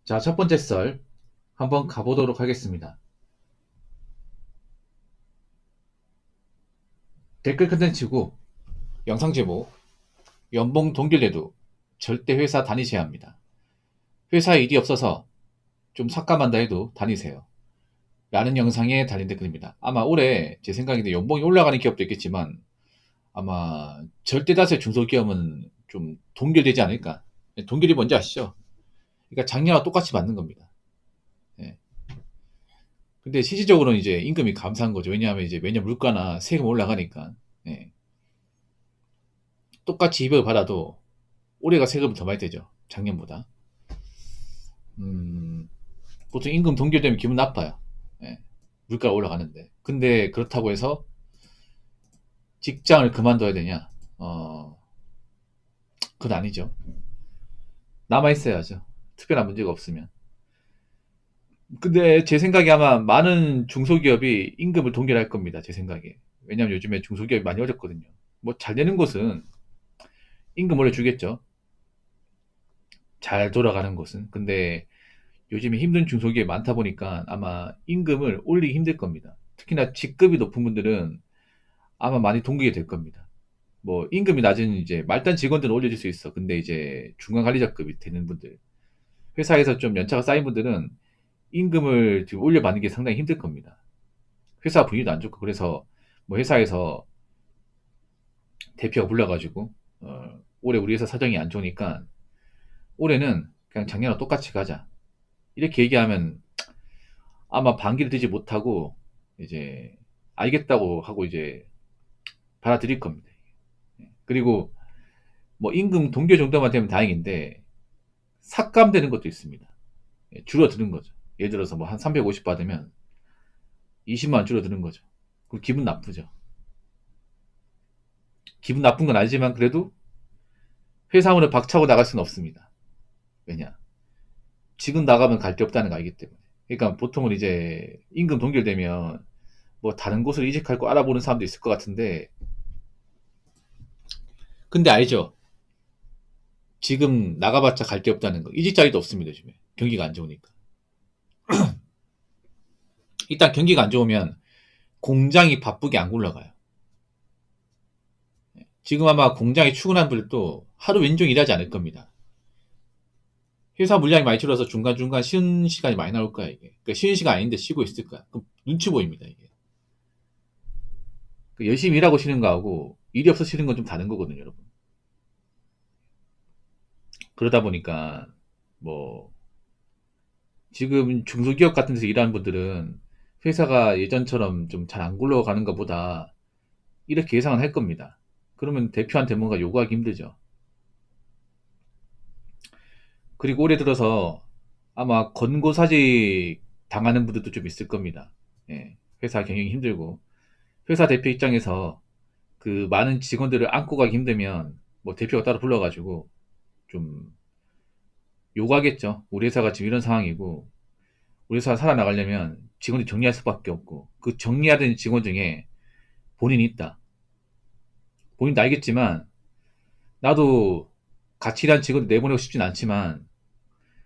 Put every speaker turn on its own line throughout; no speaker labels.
자, 첫 번째 썰 한번 가보도록 하겠습니다. 댓글 컨텐츠고 영상 제목 연봉 동결돼도 절대 회사 다니셔야 합니다. 회사에 일이 없어서 좀 삭감한다 해도 다니세요. 라는 영상에 달린 댓글입니다. 아마 올해 제 생각인데 연봉이 올라가는 기업도 있겠지만 아마 절대 다수의 중소기업은 좀 동결되지 않을까. 동결이 뭔지 아시죠? 그러니까 작년과 똑같이 맞는 겁니다. 예. 근데 실질적으로는 이제 임금이 감소한 거죠. 왜냐하면 이제 매년 물가나 세금 올라가니까. 예. 똑같이 200을 받아도 올해가 세금이 더 많이 되죠. 작년보다. 음, 보통 임금 동결되면 기분 나빠요. 예. 물가가 올라가는데. 근데 그렇다고 해서 직장을 그만둬야 되냐? 그건 아니죠. 남아있어야죠. 특별한 문제가 없으면. 근데 제 생각에 아마 많은 중소기업이 임금을 동결할 겁니다. 제 생각에. 왜냐면 요즘에 중소기업이 많이 어렵거든요. 뭐 잘 되는 곳은 임금 올려주겠죠. 잘 돌아가는 곳은. 근데 요즘에 힘든 중소기업이 많다 보니까 아마 임금을 올리기 힘들 겁니다. 특히나 직급이 높은 분들은 아마 많이 동결이 될 겁니다. 뭐 임금이 낮은 이제 말단 직원들은 올려줄 수 있어. 근데 이제 중간 관리자급이 되는 분들, 회사에서 좀 연차가 쌓인 분들은 임금을 지금 올려받는 게 상당히 힘들 겁니다. 회사 분위기도 안 좋고 그래서 뭐 회사에서 대표가 불러가지고 올해 우리 회사 사정이 안 좋으니까 올해는 그냥 작년과 똑같이 가자 이렇게 얘기하면 아마 반기를 들지 못하고 이제 알겠다고 하고 이제 받아들일 겁니다. 그리고 뭐 임금 동결 정도만 되면 다행인데 삭감되는 것도 있습니다. 줄어드는 거죠. 예를 들어서 뭐 한 350 받으면 20만 원 줄어드는 거죠. 그 기분 나쁘죠. 기분 나쁜 건 알지만 그래도 회사원을 박차고 나갈 수는 없습니다. 왜냐? 지금 나가면 갈 데 없다는 거 알기 때문에. 그러니까 보통은 이제 임금 동결되면 뭐 다른 곳으로 이직할 거 알아보는 사람도 있을 것 같은데 근데 알죠? 지금 나가봤자 갈 데 없다는 거. 이직 자리도 없습니다, 요즘에. 경기가 안 좋으니까. 일단 경기가 안 좋으면 공장이 바쁘게 안 굴러가요. 지금 아마 공장에 출근한 분들도 하루 왼종 일하지 않을 겁니다. 회사 물량이 많이 줄어서 중간중간 쉬는 시간이 많이 나올 거야, 이게. 그러니까 쉬는 시간 아닌데 쉬고 있을 거야. 그럼 눈치 보입니다, 이게. 그 열심히 일하고 쉬는 거하고 일이 없어 쉬는 건 좀 다른 거거든요, 여러분. 그러다 보니까 뭐 지금 중소기업 같은 데서 일하는 분들은 회사가 예전처럼 좀 잘 안 굴러가는 것보다 이렇게 예상은 할 겁니다. 그러면 대표한테 뭔가 요구하기 힘들죠. 그리고 올해 들어서 아마 권고사직 당하는 분들도 좀 있을 겁니다. 예, 회사 경영이 힘들고 회사 대표 입장에서 그 많은 직원들을 안고 가기 힘들면 뭐 대표가 따로 불러가지고 좀 요구하겠죠. 우리 회사가 지금 이런 상황이고 우리 회사가 살아나가려면 직원이 정리할 수밖에 없고 그 정리해야 직원 중에 본인이 있다. 본인도 알겠지만 나도 같이 일한 직원 내보내고 싶진 않지만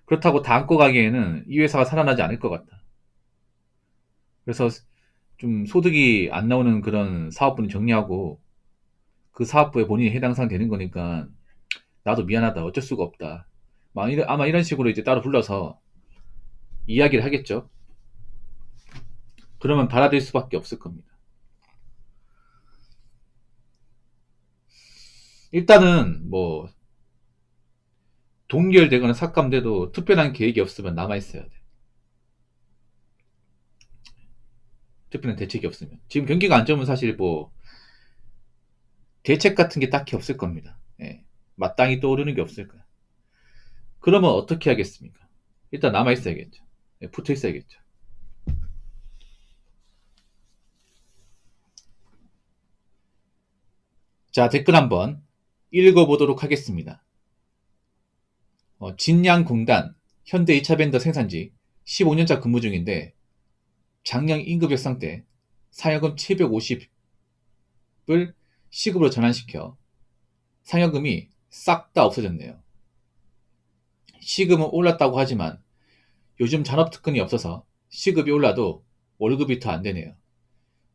그렇다고 다 안고 가기에는 이 회사가 살아나지 않을 것 같다. 그래서 좀 소득이 안 나오는 그런 사업부는 정리하고 그 사업부에 본인이 해당 사항 되는 거니까 나도 미안하다. 어쩔 수가 없다. 아마 이런 식으로 이제 따로 불러서 이야기를 하겠죠. 그러면 받아들일 수밖에 없을 겁니다. 일단은 뭐 동결되거나 삭감돼도 특별한 계획이 없으면 남아있어야 돼. 특별한 대책이 없으면. 지금 경기가 안 좋으면 사실 뭐 대책 같은 게 딱히 없을 겁니다. 예. 마땅히 떠오르는 게 없을 거야. 그러면 어떻게 하겠습니까? 일단 남아있어야겠죠. 예, 붙어 있어야겠죠. 자, 댓글 한번 읽어보도록 하겠습니다. 진양공단 현대 2차 밴더 생산지 15년차 근무 중인데 작년 임금 협상 때 상여금 750을 시급으로 전환시켜 상여금이 싹 다 없어졌네요. 시급은 올랐다고 하지만 요즘 잔업특근이 없어서 시급이 올라도 월급이 더 안 되네요.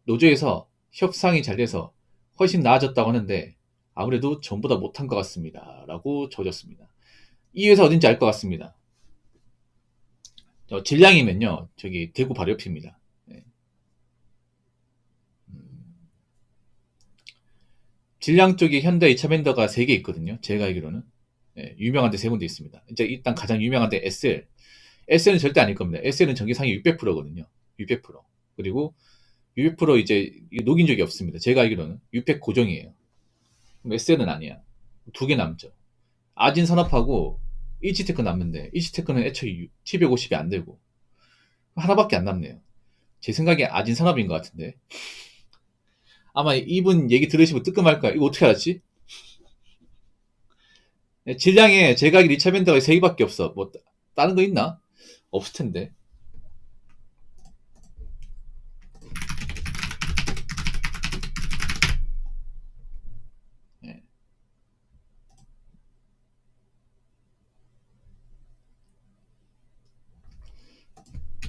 노조에서 협상이 잘 돼서 훨씬 나아졌다고 하는데 아무래도 전보다 못한 것 같습니다. 라고 적어줬습니다. 이 회사 어딘지 알 것 같습니다. 질량이면요, 저기 대구 바로 옆입니다. 네. 질량 쪽에 현대 2차 벤더가 3개 있거든요. 제가 알기로는. 네, 유명한 데 3군데 있습니다. 이제 일단 가장 유명한 데 SL. SL은 절대 아닐 겁니다. SL은 전기상위 600%거든요. 600%. 그리고 600% 이제 녹인 적이 없습니다. 제가 알기로는 600 고정이에요. 그럼 SL은 아니야. 2개 남죠. 아진 산업하고 이치테크 남는데 이치테크는 애초에 750이 안 되고 하나밖에 안 남네요. 제 생각에 아진 산업인 것 같은데 아마 이분 얘기 들으시고 뜨끔할 거야. 이거 어떻게 알았지? 질량에 제가 알기로 2차 밴더가 3개밖에 없어. 뭐 다른 거 있나? 없을 텐데. 예.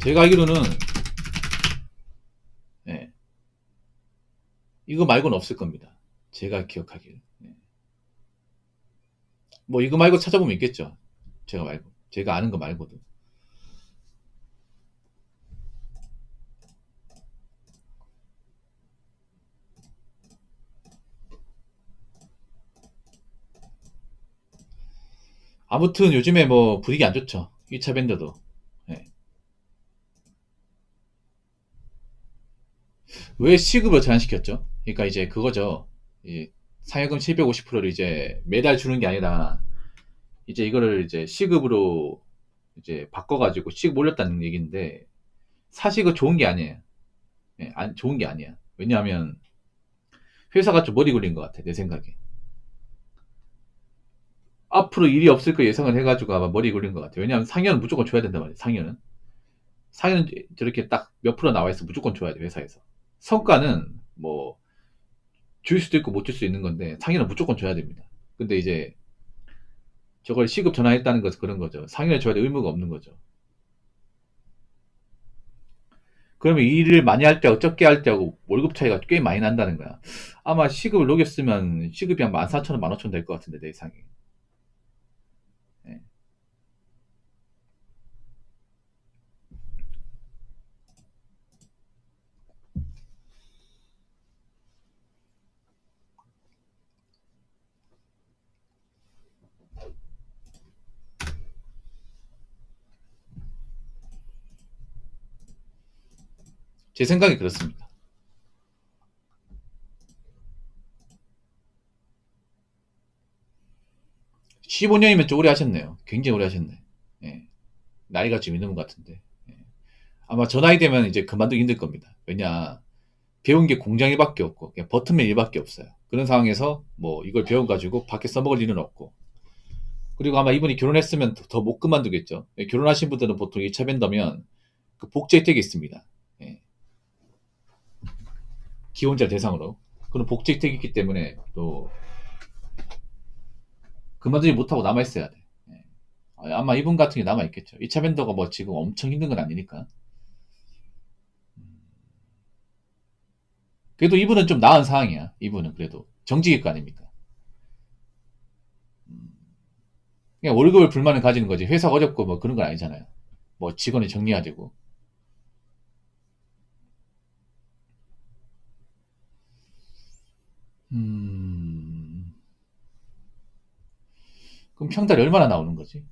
제가 알기로는 예. 이거 말고는 없을 겁니다. 제가 기억하기에. 예. 뭐 이거 말고 찾아보면 있겠죠. 제가 말고. 제가 아는 거 말고도. 아무튼 요즘에 뭐 분위기 안 좋죠. 2차 밴더도. 예. 왜 시급을 제한시켰죠? 그러니까 이제 그거죠. 이 상여금 750%를 이제 매달 주는 게 아니라 이제 이거를 이제 시급으로 이제 바꿔가지고 시급 올렸다는 얘기인데 사실 그 좋은 게 아니에요. 예, 좋은 게 아니야. 왜냐하면 회사가 좀 머리 굴린 것 같아 내 생각에. 앞으로 일이 없을 거 예상을 해가지고 아마 머리 굴린 것 같아. 왜냐하면 상여는 무조건 줘야 된단 말이야. 상여는 저렇게 딱 몇 프로 나와 있어 무조건 줘야 돼 회사에서. 성과는 뭐 줄 수도 있고 못 줄 수 있는 건데 상여는 무조건 줘야 됩니다. 근데 이제 저걸 시급 전환했다는 것은 그런 거죠. 상여를 줘야 될 의무가 없는 거죠. 그러면 일을 많이 할 때하고 적게 할 때하고 월급 차이가 꽤 많이 난다는 거야. 아마 시급을 녹였으면 시급이 한 14,000원, 15,000원 될 것 같은데, 내 예상에. 예. 제 생각이 그렇습니다. 15년이면 좀 오래 하셨네요. 굉장히 오래 하셨네. 예. 나이가 좀 있는 것 같은데. 예. 아마 저 나이 되면 이제 그만두기 힘들 겁니다. 왜냐, 배운 게 공장 일밖에 없고, 그냥 버튼맨 일밖에 없어요. 그런 상황에서 뭐 이걸 배워가지고 밖에 써먹을 일은 없고, 그리고 아마 이분이 결혼했으면 더 못 그만두겠죠. 예, 결혼하신 분들은 보통 2차 밴더면 그 복지 혜택이 있습니다. 예, 기혼자 대상으로. 그런 복지 혜택이 있기 때문에 또 그만두지 못하고 남아있어야 돼. 예. 아마 이분 같은 게 남아있겠죠. 2차 밴더가 뭐 지금 엄청 힘든 건 아니니까. 그래도 이분은 좀 나은 상황이야. 이분은 그래도 정직일 거 아닙니까? 그냥 월급을 불만을 가지는 거지. 회사가 어렵고 뭐 그런 건 아니잖아요. 뭐 직원이 정리해야 되고. 음, 그럼 평달이 얼마나 나오는 거지?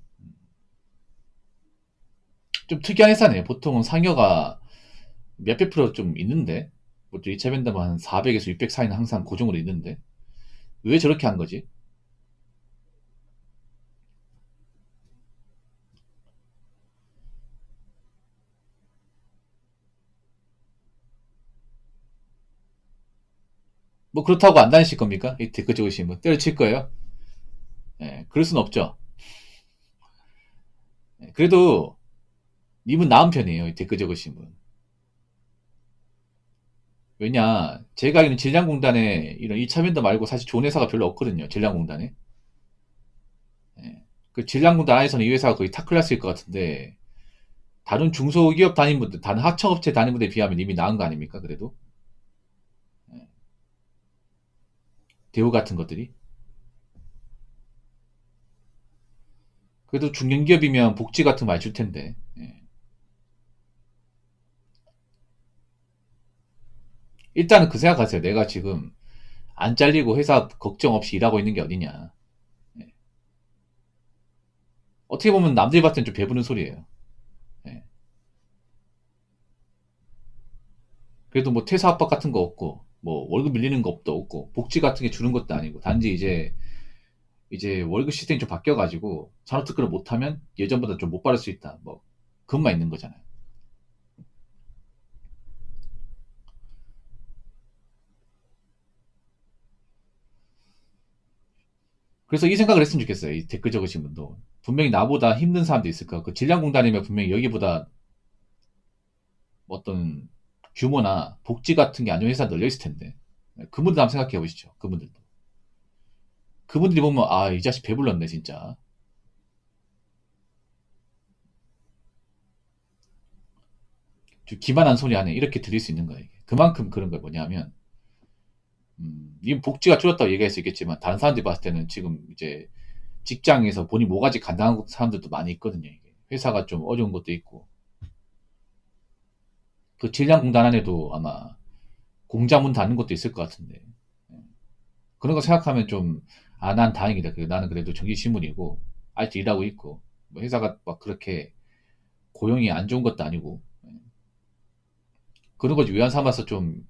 좀 특이한 회사네요. 보통은 상여가 몇백 프로 좀 있는데, 보통 2차 밴더만 한 400에서 600 사이는 항상 고정으로 있는데, 왜 저렇게 한 거지? 뭐 그렇다고 안 다니실 겁니까? 이 댓글 적으신 분 때려칠 거예요? 예, 그럴 순 없죠. 예, 그래도 님은 나은 편이에요. 이 댓글 적으신 분. 왜냐, 제가 알기로는 질량공단에 이런 2차 밴더 말고 사실 좋은 회사가 별로 없거든요. 질량공단에. 예, 그 질량공단 안에서는 이 회사가 거의 탑클래스일 것 같은데, 다른 중소기업 다니는 분들, 다른 하청업체 다니는 분들에 비하면 이미 나은 거 아닙니까? 그래도 예. 대우 같은 것들이. 그래도 중견기업이면 복지 같은 거 많이 줄 텐데. 예. 일단은 그 생각하세요. 내가 지금 안 잘리고 회사 걱정 없이 일하고 있는 게 어디냐. 예. 어떻게 보면 남들이 봤을 땐 좀 배부른 소리예요. 예. 그래도 뭐 퇴사 압박 같은 거 없고, 뭐 월급 밀리는 것도 없고, 복지 같은 게 주는 것도 아니고, 단지 이제 월급 시스템이 좀 바뀌어가지고, 산업특허를 못하면 예전보다 좀 못 받을 수 있다. 뭐, 그것만 있는 거잖아요. 그래서 이 생각을 했으면 좋겠어요. 이 댓글 적으신 분도. 분명히 나보다 힘든 사람도 있을 거야. 그 질량공단이면 분명히 여기보다 어떤 규모나 복지 같은 게 안 좋은 회사 널려 있을 텐데. 그분들 한번 생각해 보시죠. 그분들도. 그분들이 보면, 아, 이 자식 배불렀네, 진짜. 기만한 소리 하네. 이렇게 들릴 수 있는 거예요. 이게. 그만큼 그런 거 뭐냐면, 이 복지가 줄었다고 얘기할 수 있겠지만, 다른 사람들이 봤을 때는 지금 이제 직장에서 본인 모가지 간당한 사람들도 많이 있거든요. 이게. 회사가 좀 어려운 것도 있고. 그 질량공단 안에도 아마 공장 문 닫는 것도 있을 것 같은데. 그런 거 생각하면 좀, 아, 난 다행이다. 나는 그래도 정규신문이고, 아직도 일하고 있고, 뭐 회사가 막 그렇게 고용이 안 좋은 것도 아니고, 그런 거지 위안 삼아서 좀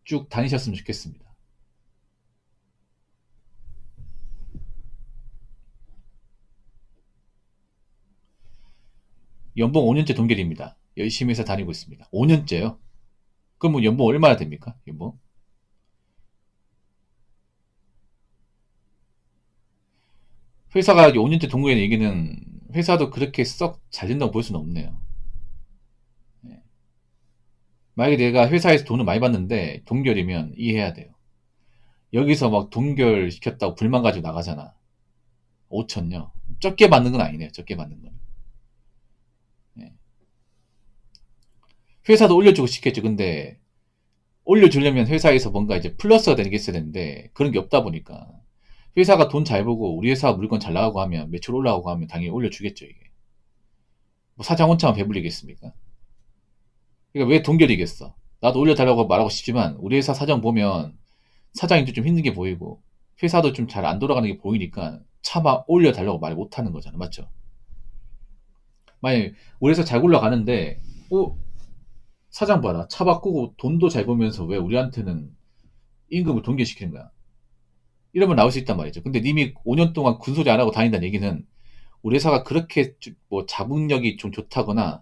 쭉 다니셨으면 좋겠습니다. 연봉 5년째 동결입니다. 열심히 해서 다니고 있습니다. 5년째요? 그럼 뭐 연봉 얼마나 됩니까? 연봉? 회사가 5년째 동결의 얘기는 회사도 그렇게 썩 잘 된다고 볼 수는 없네요. 예. 만약에 내가 회사에서 돈을 많이 받는데 동결이면 이해해야 돼요. 여기서 막 동결 시켰다고 불만 가지고 나가잖아. 5천요. 적게 받는 건 아니네요. 적게 받는 건. 예. 회사도 올려주고 싶겠죠. 근데 올려주려면 회사에서 뭔가 이제 플러스가 되는 게 있어야 되는데 그런 게 없다 보니까 회사가 돈 잘 보고 우리 회사 물건 잘 나가고 하면 매출 올라가고 하면 당연히 올려주겠죠. 이게 뭐 사장 혼자만 배불리겠습니까? 그러니까 왜 동결이겠어? 나도 올려달라고 말하고 싶지만 우리 회사 사정 보면 사장님도 좀 힘든 게 보이고 회사도 좀 잘 안 돌아가는 게 보이니까 차마 올려달라고 말 못하는 거잖아. 맞죠? 만약에 우리 회사 잘 굴러가는데 사장 봐라. 차 바꾸고 돈도 잘 벌면서 왜 우리한테는 임금을 동결시키는 거야? 이러면 나올 수 있단 말이죠. 근데 님이 5년 동안 군소리 안 하고 다닌다는 얘기는 우리 회사가 그렇게 뭐 자본력이 좀 좋다거나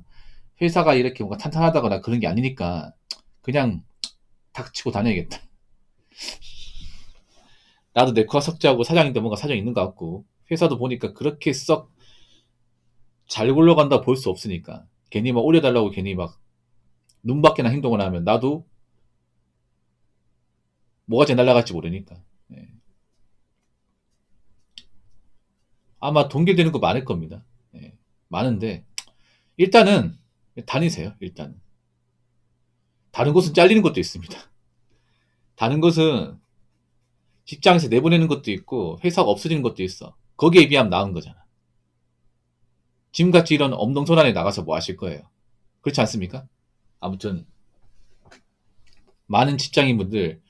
회사가 이렇게 뭔가 탄탄하다거나 그런 게 아니니까 그냥 닥치고 다녀야겠다. 나도 내 코가 석자고 사장인데 뭔가 사정이 있는 것 같고 회사도 보니까 그렇게 썩 잘 굴러간다 볼 수 없으니까 괜히 막 올려달라고 괜히 막 눈밖에나 행동을 하면 나도 뭐가 제 날라갈지 모르니까. 예. 아마 동결되는 거 많을 겁니다. 예. 많은데 일단은 다니세요. 일단 다른 곳은 잘리는 것도 있습니다. 다른 곳은 직장에서 내보내는 것도 있고 회사가 없어지는 것도 있어. 거기에 비하면 나은 거잖아. 지금같이 이런 엄동선안에 나가서 뭐 하실 거예요? 그렇지 않습니까? 아무튼 많은 직장인분들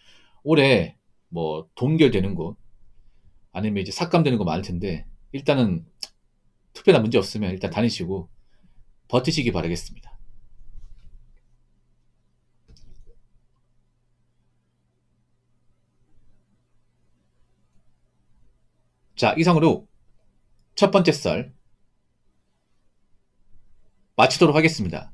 올해 뭐 동결되는 곳 아니면 이제 삭감되는 거 많을 텐데 일단은 특별한 문제 없으면 일단 다니시고 버티시기 바라겠습니다. 자, 이상으로 첫 번째 썰 마치도록 하겠습니다.